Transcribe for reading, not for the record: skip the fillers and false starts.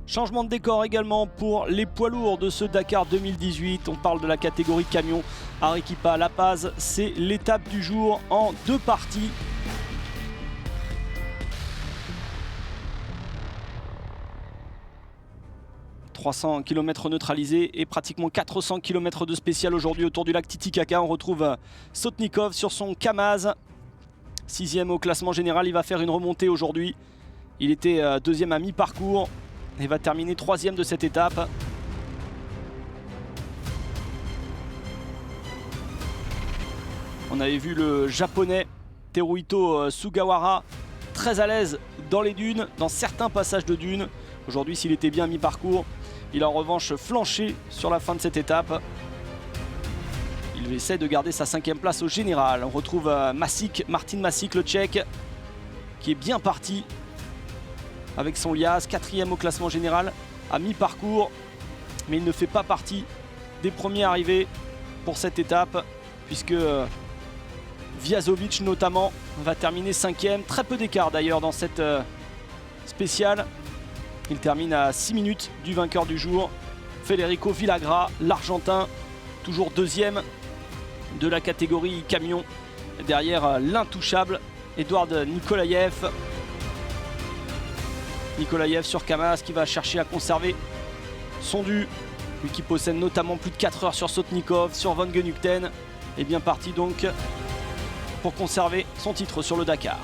Changement de décor également pour les poids lourds de ce Dakar 2018. On parle de la catégorie camion. Arequipa La Paz, c'est l'étape du jour en 2 parties. « 300 km neutralisés et pratiquement 400 km de spécial aujourd'hui autour du lac Titicaca. On retrouve Sotnikov sur son Kamaz. 6e au classement général, il va faire une remontée aujourd'hui. Il était 2e à mi-parcours et va terminer 3e de cette étape. On avait vu le japonais Teruhito Sugawara très à l'aise dans les dunes, dans certains passages de dunes. Aujourd'hui, s'il était bien à mi-parcours, il a en revanche flanché sur la fin de cette étape. Il essaie de garder sa 5e place au général. On retrouve Martin Masic, le Tchèque, qui est bien parti avec son Liaz, 4e au classement général à mi-parcours. Mais il ne fait pas partie des premiers arrivés pour cette étape, puisque Vjazovic notamment va terminer 5e. Très peu d'écart d'ailleurs dans cette spéciale. Il termine à 6 minutes du vainqueur du jour, Federico Villagra, l'Argentin, toujours 2e de la catégorie camion. Derrière l'intouchable Eduard Nikolaev. Nikolaev sur Kamaz qui va chercher à conserver son dû. Lui qui possède notamment plus de 4 heures sur Sotnikov, sur Van Genugten. Et bien parti donc pour conserver son titre sur le Dakar.